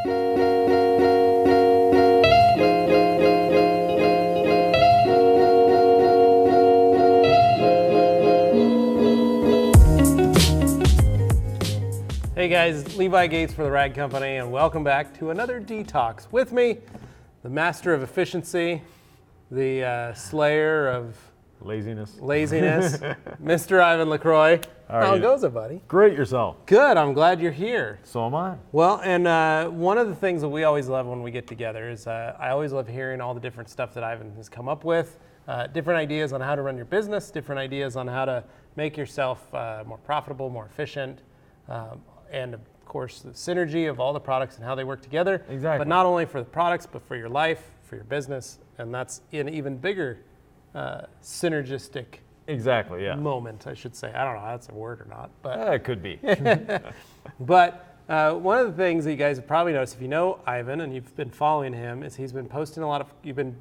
Hey guys, Levi Gates for the Rag Company, and welcome back to another Detox. With me, the master of efficiency, the slayer of laziness, Mr. Yvan Lacroix. How goes it, buddy? Great, yourself? Good, I'm glad you're here. So am I. Well, and one of the things that we always love when we get together is I always love hearing all the different stuff that Yvan has come up with, different ideas on how to run your business, different ideas on how to make yourself more profitable, more efficient, and of course the synergy of all the products and how they work together. Exactly. But not only for the products, but for your life, for your business, and that's an even bigger synergistic moment, I should say. I don't know if that's a word or not, but it could be. But one of the things that you guys have probably noticed, if you know Yvan and you've been following him, is he's been posting you've been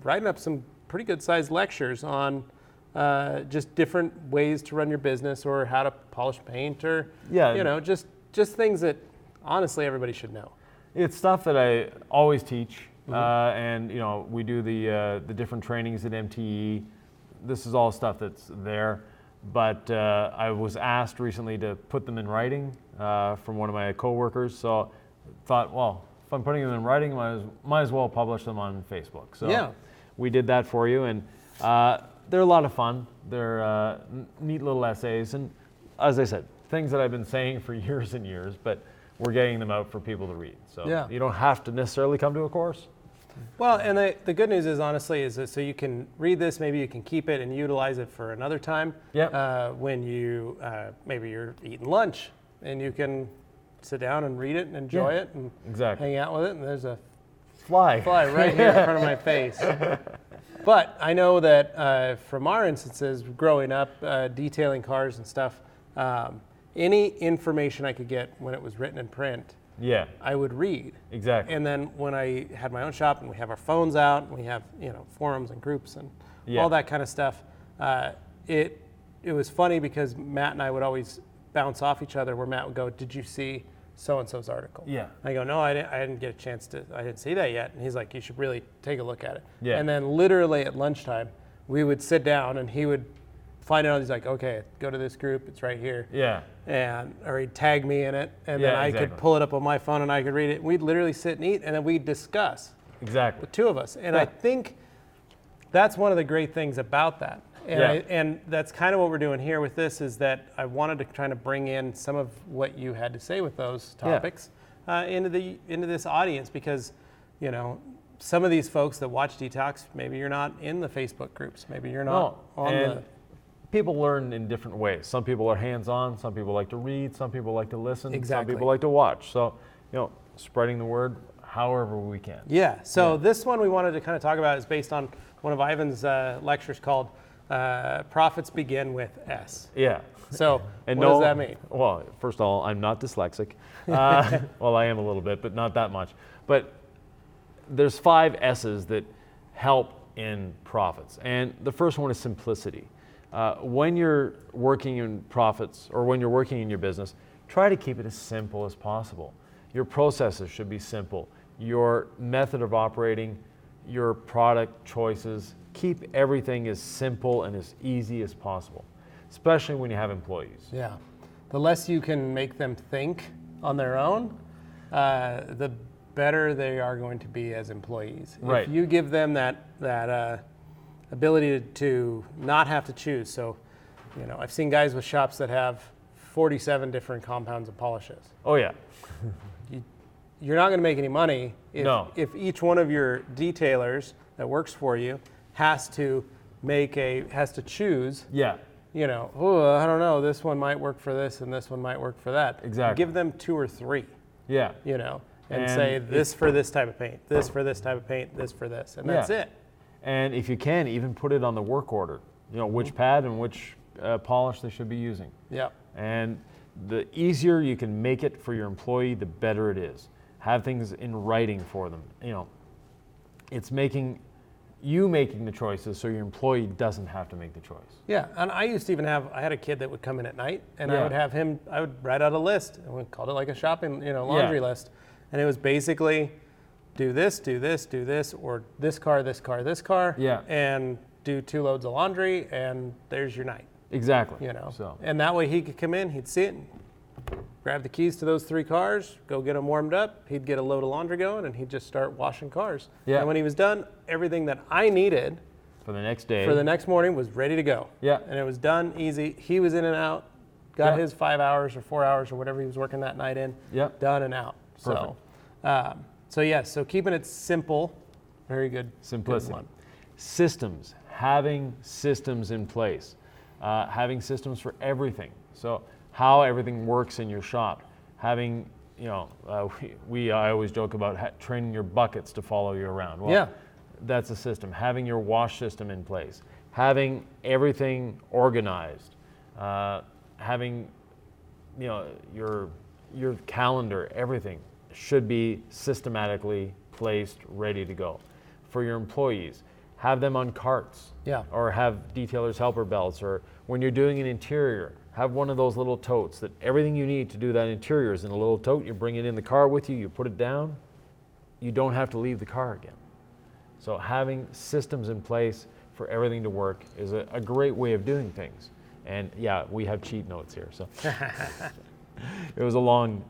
writing up some pretty good sized lectures on just different ways to run your business, or how to polish paint, or just things that honestly everybody should know. It's stuff that I always teach, and we do the different trainings at MTE. This is all stuff that's there, but I was asked recently to put them in writing from one of my coworkers. So thought, well, if I'm putting them in writing, might as well publish them on Facebook. So we did that for you, and they're a lot of fun. They're neat little essays, and as I said, things that I've been saying for years and years, but we're getting them out for people to read. So you don't have to necessarily come to a course. Well, and the good news is, honestly, is that so you can read this, maybe you can keep it and utilize it for another time. When you, maybe you're eating lunch and you can sit down and read it and enjoy it and hang out with it, and there's a fly right here in front of my face. But I know that from our instances, growing up, detailing cars and stuff, any information I could get when it was written in print, I would read. Exactly. And then when I had my own shop and we have our phones out and we have forums and groups and all that kind of stuff, it was funny because Matt and I would always bounce off each other, where Matt would go, "Did you see so-and-so's article?" I go, "No, I didn't get a chance to, I didn't see that yet." And he's like, "You should really take a look at it." And then literally at lunchtime, we would sit down and he would find out, he's like, "Okay, go to this group, it's right here." Or he'd tag me in it, and then I could pull it up on my phone and I could read it. We'd literally sit and eat, and then we'd discuss. The two of us. And I think that's one of the great things about that. And that's kind of what we're doing here with this, is that I wanted to try to bring in some of what you had to say with those topics into this audience, because some of these folks that watch Detox, maybe you're not in the Facebook groups, maybe you're not on the... People learn in different ways. Some people are hands-on, some people like to read, some people like to listen, some people like to watch. So, spreading the word however we can. So this one we wanted to kind of talk about is based on one of Yvan's lectures called Profits Begin with S. So what does that mean? Well, first of all, I'm not dyslexic. Well, I am a little bit, but not that much. But there's 5 S's that help in profits. And the first one is simplicity. When you're working in profits, or when you're working in your business, try to keep it as simple as possible. Your processes should be simple. Your method of operating, your product choices, keep everything as simple and as easy as possible, especially when you have employees. The less you can make them think on their own, the better they are going to be as employees. If you give them that ability to not have to choose. So, I've seen guys with shops that have 47 different compounds of polishes. You're not going to make any money if each one of your detailers that works for you has to choose. I don't know, this one might work for this and this one might work for that. Give them 2 or 3. And say this for this type of paint, this for this type of paint, this for this, and that's it. And if you can, even put it on the work order, which pad and which polish they should be using. And the easier you can make it for your employee, the better it is. Have things in writing for them. It's making the choices so your employee doesn't have to make the choice. And I used to even I had a kid that would come in at night, and I would write out a list, and we called it like a shopping, laundry list. And it was basically do this, or this car, Yeah. and do 2 loads of laundry, and there's your night. Exactly. You know, So. and that way he could come in, he'd see it, grab the keys to those 3 cars, go get them warmed up. He'd get a load of laundry going, and he'd just start washing cars. Yeah. And when he was done, everything that I needed For the next day. for the next morning was ready to go. Yeah. And it was done easy. He was in and out, got Yeah. his 5 hours or 4 hours or whatever he was working that night in. Yeah. Done and out. Perfect. So yes, so keeping it simple, very good. Simplicity. Good one. Systems, having systems in place, having systems for everything. So how everything works in your shop, having, I always joke about training your buckets to follow you around. Well, Yeah. that's a system. Having your wash system in place, having everything organized, having, your calendar, everything should be systematically placed, ready to go. For your employees, have them on carts. Yeah. Or have detailers helper belts, or when you're doing an interior, have one of those little totes that everything you need to do that interior is in a little tote. You bring it in the car with you, you put it down, you don't have to leave the car again. So having systems in place for everything to work is a great way of doing things. And yeah, we have cheat notes here, so it was a long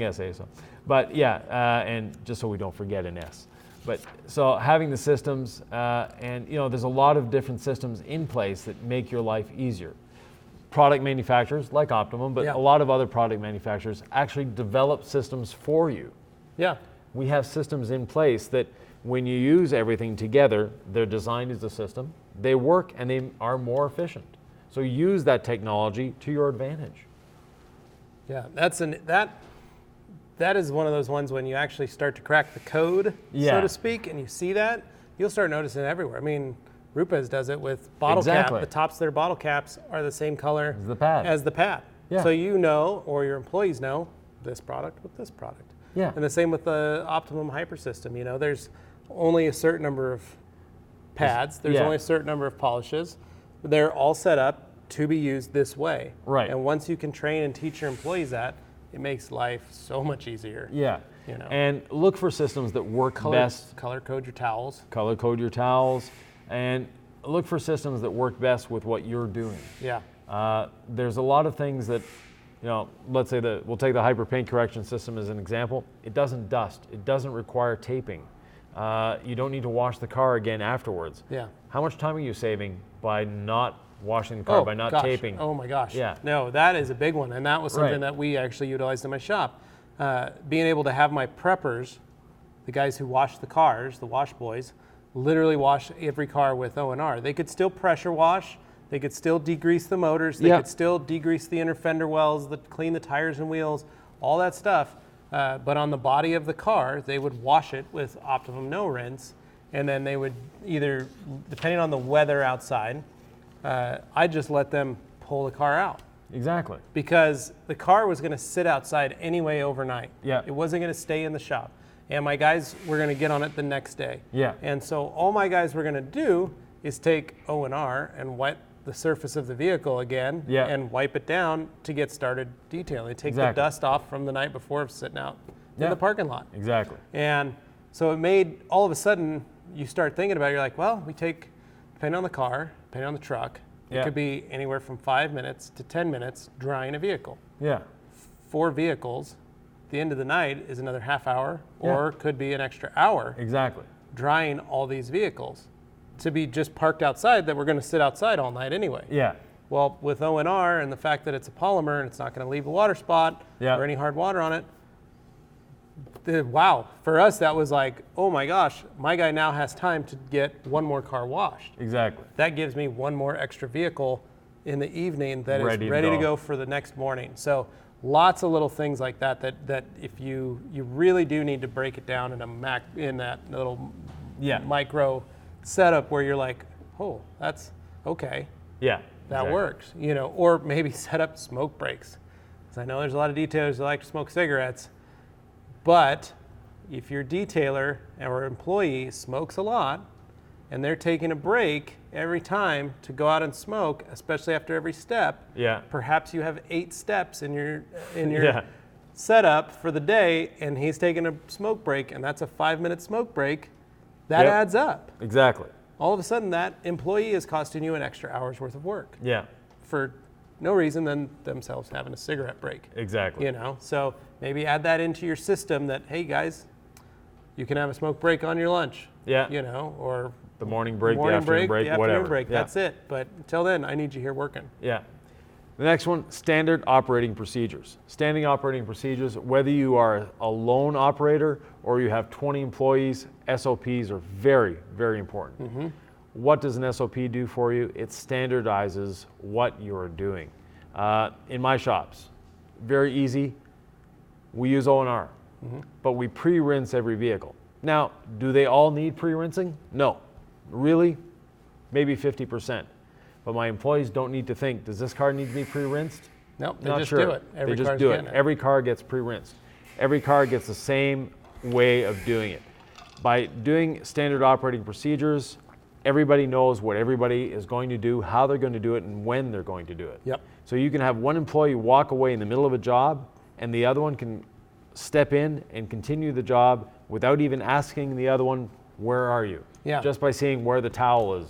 essay. So, but yeah, and just so we don't forget an S. But so having the systems, and there's a lot of different systems in place that make your life easier. Product manufacturers like Optimum, but Yeah. a lot of other product manufacturers actually develop systems for you. Yeah. We have systems in place that when you use everything together, they're designed as a system, they work, and they are more efficient. So use that technology to your advantage. Yeah. That is one of those ones when you actually start to crack the code, Yeah. so to speak, and you see that, you'll start noticing it everywhere. I mean, Rupes does it with bottle Exactly. cap. The tops of their bottle caps are the same color As the pad. As the pad. Yeah. So or your employees know this product with this product. Yeah. And the same with the Optimum Hyper System. There's only a certain number of pads. There's Yeah. only a certain number of polishes. They're all set up to be used this way. Right. And once you can train and teach your employees that, it makes life so much easier. Yeah. You know. And look for systems that work best. Color code your towels. Color code your towels, and look for systems that work best with what you're doing. Yeah. There's a lot of things that, let's say we'll take the hyper paint correction system as an example. It doesn't dust. It doesn't require taping. You don't need to wash the car again afterwards. Yeah. How much time are you saving by not washing the car, by not gosh. taping? Oh my gosh. Yeah. No, that is a big one. And that was something Right. that we actually utilized in my shop. Being able to have my preppers, the guys who wash the cars, the wash boys, literally wash every car with O&R. They could still pressure wash. They could still degrease the motors. They Yeah. could still degrease the inner fender wells, clean the tires and wheels, all that stuff. But on the body of the car, they would wash it with Optimum No Rinse. And then they would either, depending on the weather outside, I just let them pull the car out. Exactly. Because the car was going to sit outside anyway overnight. Yeah. It wasn't going to stay in the shop. And my guys were going to get on it the next day. Yeah. And so all my guys were going to do is take O&R and wet the surface of the vehicle again Yeah. and wipe it down to get started detailing. They take Exactly. the dust off from the night before of sitting out Yeah. in the parking lot. Exactly. And so it made, all of a sudden, you start thinking about it, you're like, well, we take, depending on the car, depending on the truck, it Yeah. could be anywhere from 5 minutes to 10 minutes drying a vehicle. Yeah. 4 vehicles, the end of the night is another half hour, Yeah. or could be an extra hour Exactly. drying all these vehicles to be just parked outside that we're going to sit outside all night anyway. Yeah. Well, with O&R and the fact that it's a polymer and it's not going to leave a water spot Yeah. or any hard water on it, wow, for us that was like, oh my gosh, my guy now has time to get one more car washed. Exactly. That gives me one more extra vehicle in the evening that is Ready to ready to go. go for the next morning. So lots of little things like that if you really do need to break it down in that little Yeah. micro setup where you're like, oh, that's okay. Yeah. That exactly. works, or maybe set up smoke breaks. Because I know there's a lot of detailers that like to smoke cigarettes, but if your detailer or employee smokes a lot and they're taking a break every time to go out and smoke, especially after every step, Yeah. perhaps you have 8 steps in your Yeah. set up for the day and he's taking a smoke break and that's a 5-minute smoke break, that adds up. Exactly. All of a sudden that employee is costing you an extra hour's worth of work. Yeah. For no reason than themselves having a cigarette break. Exactly. You know, so maybe add that into your system that, hey guys, you can have a smoke break on your lunch. Yeah. You know, or the morning break, the afternoon break, the whatever. Afternoon break, that's it. But until then, I need you here working. Yeah. The next one, standard operating procedures. Standing operating procedures, whether you are a lone operator or you have 20 employees, SOPs are very, very important. Mm-hmm. What does an SOP do for you? It standardizes what you're doing. In my shops, very easy, we use O&R, but we pre-rinse every vehicle. Now, do they all need pre-rinsing? No. Really? Maybe 50%. But my employees don't need to think, does this car need to be pre-rinsed? Nope, they Not just sure. do it. They just do it. Every car gets pre-rinsed. Every car gets the same way of doing it. By doing standard operating procedures, everybody knows what everybody is going to do, how they're going to do it, and when they're going to do it. Yep. So you can have one employee walk away in the middle of a job, and the other one can step in and continue the job without even asking the other one, where are you? Yeah. Just by seeing where the towel is.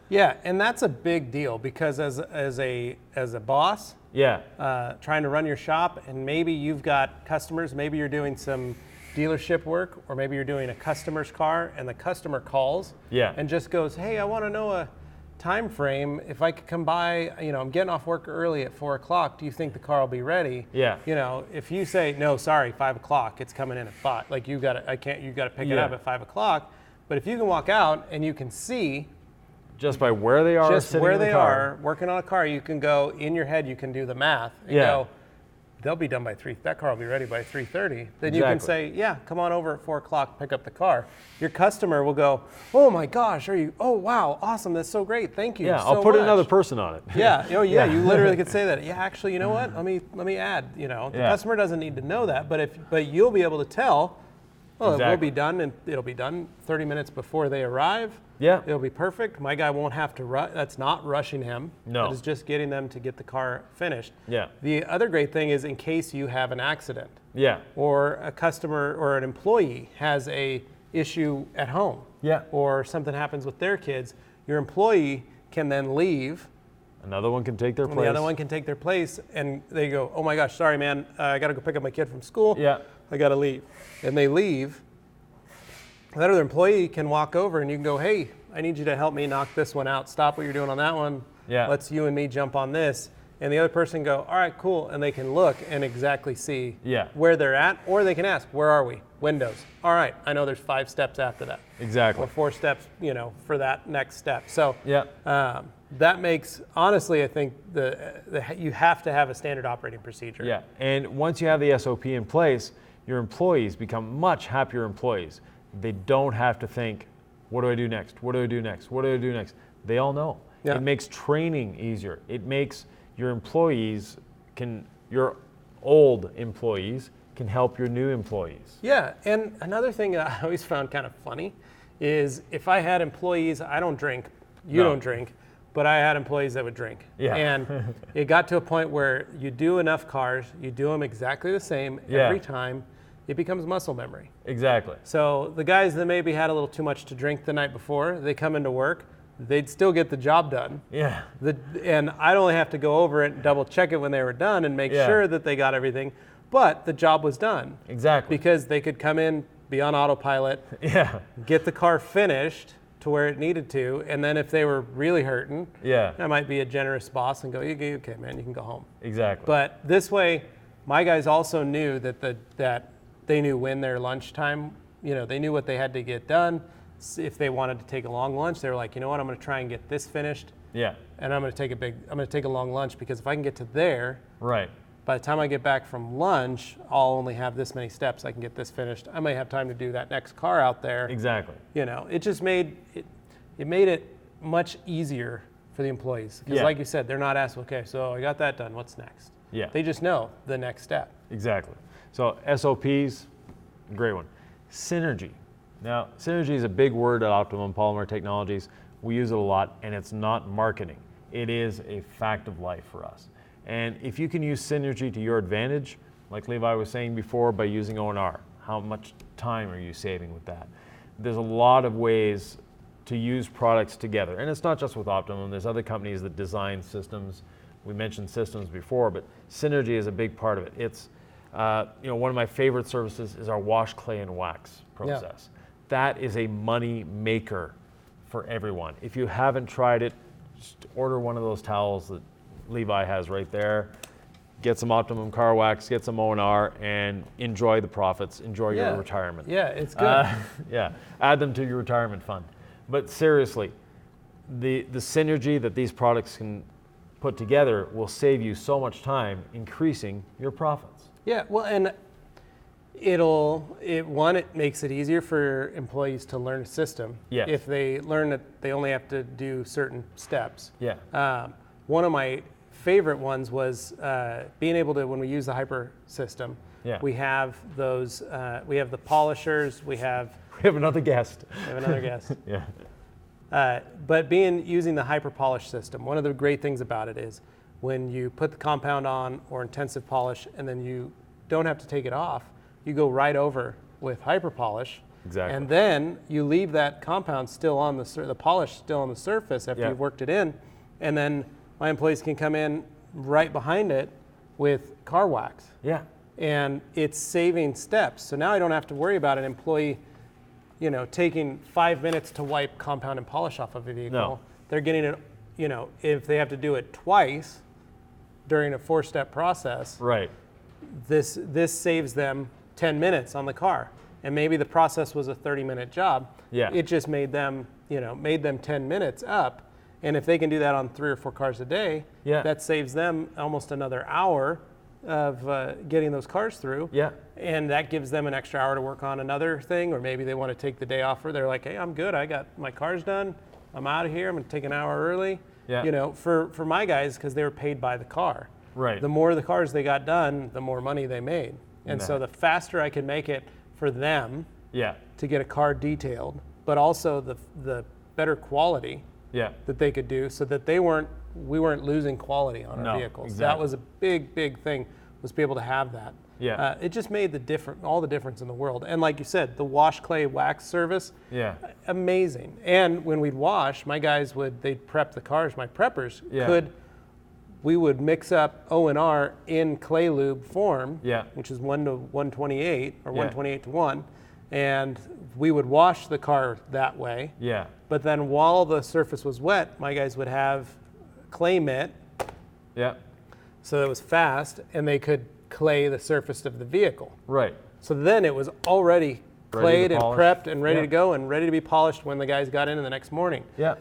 Yeah, and that's a big deal because as a boss, trying to run your shop, and maybe you've got customers, maybe you're doing some dealership work, or maybe you're doing a customer's car, and the customer calls and just goes, hey, I want to know a time frame. If I could come by, you know, I'm getting off work early at 4 o'clock. Do you think the car will be ready? Yeah. You know, if you say, no, sorry, 5 o'clock, it's coming in at 5. Like you got to pick it up at 5 o'clock. But if you can walk out and you can see, just by where they are, just where they are working on a car, you can go in your head. You can do the math and go, they'll be done by 3. That car will be ready by 3:30. Then you can say, yeah, come on over at 4 o'clock, pick up the car. Your customer will go, oh my gosh, are you? Oh wow, awesome, that's so great, thank you. Yeah, so I'll put much. another person on it. Yeah, oh yeah, you literally could say that. Yeah, actually, you know what? Let me add. You know, the customer doesn't need to know that, but you'll be able to tell. Well, it will be done, and it'll be done 30 minutes before they arrive. Yeah. It'll be perfect. My guy won't have to rush. That's not rushing him. No. That is just getting them to get the car finished. Yeah. The other great thing is in case you have an accident. Yeah. Or a customer or an employee has a issue at home. Yeah. Or something happens with their kids, your employee can then leave. Another one can take their place. The other one can take their place, and they go, oh my gosh, sorry man, I got to go pick up my kid from school. Yeah. I got to leave. And they leave. That other employee can walk over and you can go, hey, I need you to help me knock this one out. Stop what you're doing on that one. Yeah. Let's you and me jump on this. And the other person go, all right, cool. And they can look and exactly see where they're at, or they can ask, where are we? Windows. All right, I know there's 5 steps after that. Exactly. Or 4 steps, you know, for that next step. So that makes, honestly, I think you have to have a standard operating procedure. Yeah, and once you have the SOP in place, your employees become much happier employees. They don't have to think, what do I do next? What do I do next? What do I do next? They all know. Yeah. It makes training easier. It makes your employees your old employees can help your new employees. Yeah, and another thing that I always found kind of funny is if I had employees, I don't drink, you don't drink, but I had employees that would drink. Yeah. And it got to a point where you do enough cars, you do them exactly the same every time, it becomes muscle memory. Exactly. So the guys that maybe had a little too much to drink the night before, they come into work, they'd still get the job done. Yeah. And I'd only have to go over it and double check it when they were done and make sure that they got everything. But the job was done. Exactly. Because they could come in, be on autopilot, get the car finished to where it needed to, and then if they were really hurting, I might be a generous boss and go, okay, man, you can go home. Exactly. But this way, my guys also knew that they knew when their lunchtime, you know, they knew what they had to get done. If they wanted to take a long lunch, they were like, you know what, I'm going to try and get this finished. Yeah. And I'm going to take a long lunch because if I can get to there, by the time I get back from lunch, I'll only have this many steps. I can get this finished. I might have time to do that next car out there. Exactly. You know, it just made it much easier for the employees because, like you said, they're not asking, okay, so I got that done. What's next? Yeah. They just know the next step. Exactly. So SOPs, great one. Synergy. Now, synergy is a big word at Optimum Polymer Technologies. We use it a lot, and it's not marketing. It is a fact of life for us. And if you can use synergy to your advantage, Like Levi was saying before, by using O&R. How much time are you saving with that? There's a lot of ways to use products together. And it's not just with Optimum. There's other companies that design systems. We mentioned systems before, but synergy is a big part of it. It's, one of my favorite services is our wash, clay, and wax process. Yeah. That is a money maker for everyone. If you haven't tried it, just order one of those towels that Levi has right there. Get some Optimum car wax, get some O&R, and enjoy the profits, enjoy your retirement. Yeah, it's good. Add them to your retirement fund. But seriously, the synergy that these products can put together will save you so much time, increasing your profits. Yeah, well, and it makes it easier for employees to learn a system. Yes. If they learn that they only have to do certain steps. Yeah. One of my favorite ones was being able to, when we use the Hyper system, we have those, we have the polishers, we have another guest. But using the Hyper Polish system, one of the great things about it is when you put the compound on or intensive polish and then you don't have to take it off, you go right over with Hyper Polish. Exactly. And then you leave that compound still on the polish still on the surface after you've worked it in, and then my employees can come in right behind it with car wax. Yeah. And it's saving steps. So now I don't have to worry about an employee, taking 5 minutes to wipe compound and polish off of a vehicle. No. They're getting it, if they have to do it twice during a 4-step process. Right. This saves them 10 minutes on the car. And maybe the process was a 30-minute job. Yeah. It just made them 10 minutes up. And if they can do that on 3 or 4 cars a day, that saves them almost another hour of getting those cars through. Yeah. And that gives them an extra hour to work on another thing, or maybe they want to take the day off, or they're like, hey, I'm good. I got my cars done. I'm out of here. I'm going to take an hour early. Yeah. For my guys, because they were paid by the car. Right. The more the cars they got done, the more money they made. And so the faster I could make it for them to get a car detailed, but also the better quality that they could do, so that we weren't losing quality on our vehicles. Exactly. That was a big thing, was to be able to have that. Yeah. It just made all the difference in the world. And like you said, the wash, clay, wax service, amazing. And when we'd wash, my guys they'd prep the cars. My preppers we would mix up O&R in clay lube form, which is 1 to 128 or 128 to 1, and we would wash the car that way. Yeah. But then while the surface was wet, my guys would have clay mitt. Yeah. So it was fast, and they could clay the surface of the vehicle. Right. So then it was already clayed and prepped and ready to go and ready to be polished when the guys got in the next morning. Yeah.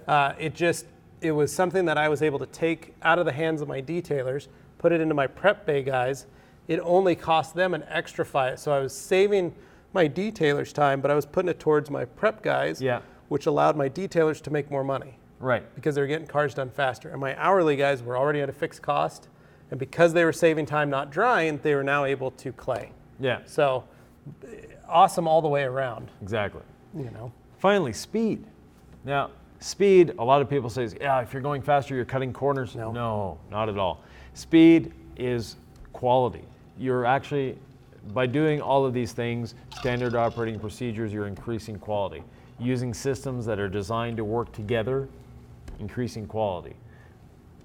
It was something that I was able to take out of the hands of my detailers, put it into my prep bay guys. It only cost them an extra $5. So I was saving my detailers time, but I was putting it towards my prep guys, which allowed my detailers to make more money. Right. Because they were getting cars done faster. And my hourly guys were already at a fixed cost. And because they were saving time not drying, they were now able to clay. Yeah. So awesome all the way around. Exactly. Finally, speed. Now, speed, a lot of people say, if you're going faster, you're cutting corners. No, not at all. Speed is quality. You're actually, by doing all of these things, standard operating procedures, you're increasing quality. Using systems that are designed to work together, increasing quality.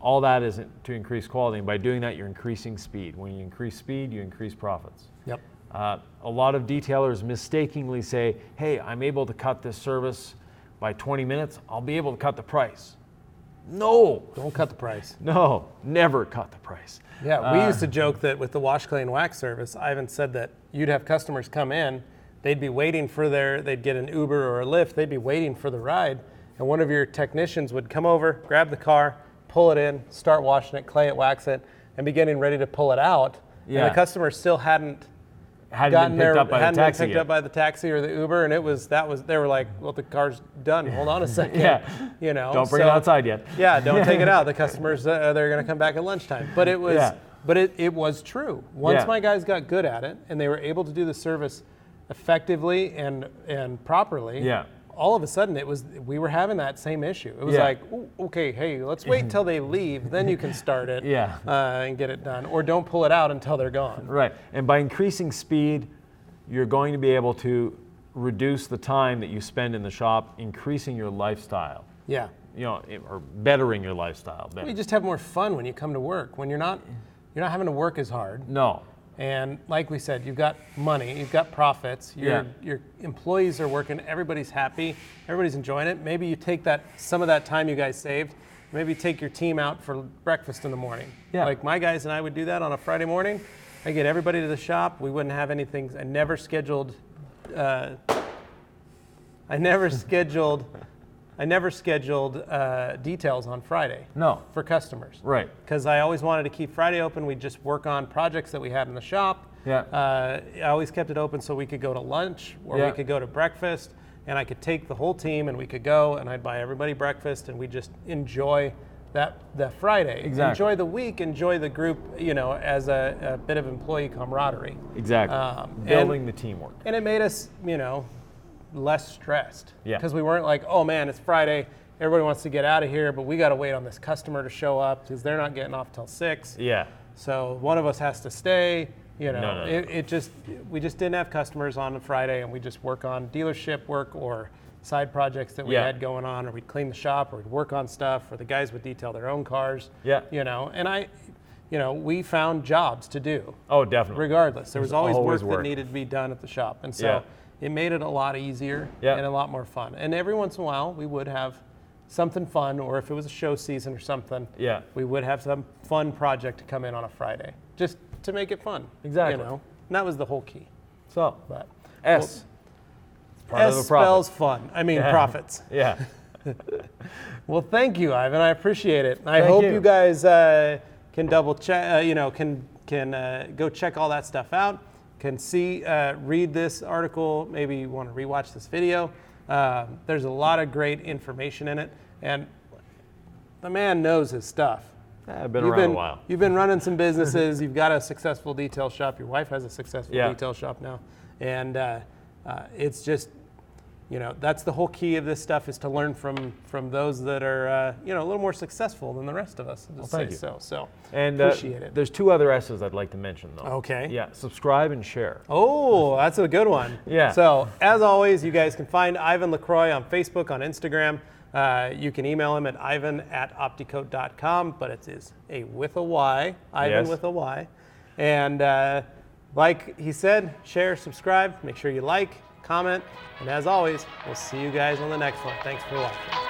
All that is to increase quality, and by doing that, you're increasing speed. When you increase speed, you increase profits. Yep. A lot of detailers mistakenly say, hey, I'm able to cut this service by 20 minutes, I'll be able to cut the price. No. Don't cut the price. No, never cut the price. Yeah, we used to joke that with the wash, clay, and wax service, Yvan said that you'd have customers come in, they'd be waiting for they'd get an Uber or a Lyft, they'd be waiting for the ride, and one of your technicians would come over, grab the car, pull it in, start washing it, clay it, wax it, and be getting ready to pull it out. Yeah. And the customer still hadn't been picked up by the taxi or the Uber, and they were like, well, the car's done. Hold on a second. Don't bring it outside yet. Yeah, don't take it out. The customers, they're going to come back at lunchtime. But it was true. Once my guys got good at it and they were able to do the service effectively and properly, all of a sudden we were having that same issue. It was like, ooh, okay, hey, let's wait till they leave, then you can start it and get it done, or don't pull it out until they're gone. Right, and by increasing speed, you're going to be able to reduce the time that you spend in the shop, increasing your lifestyle. Yeah. Or bettering your lifestyle. You just have more fun when you come to work. When you're not having to work as hard. No. And like we said, you've got money, you've got profits, your employees are working, everybody's happy, everybody's enjoying it. Maybe you take some of that time you guys saved, maybe take your team out for breakfast in the morning. Yeah. Like my guys and I would do that on a Friday morning. I get everybody to the shop. We wouldn't have anything. I never scheduled details on Friday. No. For customers. Right. Because I always wanted to keep Friday open. We'd just work on projects that we had in the shop. Yeah. I always kept it open so we could go to lunch or we could go to breakfast, and I could take the whole team and we could go and I'd buy everybody breakfast and we just enjoy the Friday. Exactly. Enjoy the week, enjoy the group, as a bit of employee camaraderie. Exactly. Building the teamwork. And it made us, less stressed. Yeah. Because we weren't like, oh man, it's Friday, everybody wants to get out of here, but we got to wait on this customer to show up because they're not getting off till 6. Yeah. So one of us has to stay. No. We just didn't have customers on a Friday, and we just work on dealership work or side projects that we had going on, or we'd clean the shop, or we'd work on stuff, or the guys would detail their own cars. Yeah. And we found jobs to do. Oh, definitely. Regardless, there was always work work that needed to be done at the shop, and so it made it a lot easier and a lot more fun. And every once in a while, we would have something fun, or if it was a show season or something, we would have some fun project to come in on a Friday, just to make it fun. Exactly. And that was the whole key. So, But S. Part of a spells fun. I mean, profits. Yeah. Well, thank you, Ivan. I appreciate it. I hope you guys can double check. Can go check all that stuff out. Can read this article. Maybe you want to rewatch this video. There's a lot of great information in it, and the man knows his stuff. I've been around a while. You've been running some businesses. You've got a successful detail shop. Your wife has a successful detail shop now, and it's just, that's the whole key of this stuff, is to learn from those that are a little more successful than the rest of us. Thank you. So And appreciate it. There's 2 other S's I'd like to mention, though. Okay. Yeah, subscribe and share. Oh, that's a good one. Yeah. So as always, you guys can find Yvan Lacroix on Facebook, on Instagram. You can email him at ivan@opticoat.com, but it is with a Y, Ivan with a Y. And like he said, share, subscribe, make sure you like, comment, and as always, we'll see you guys on the next one. Thanks for watching.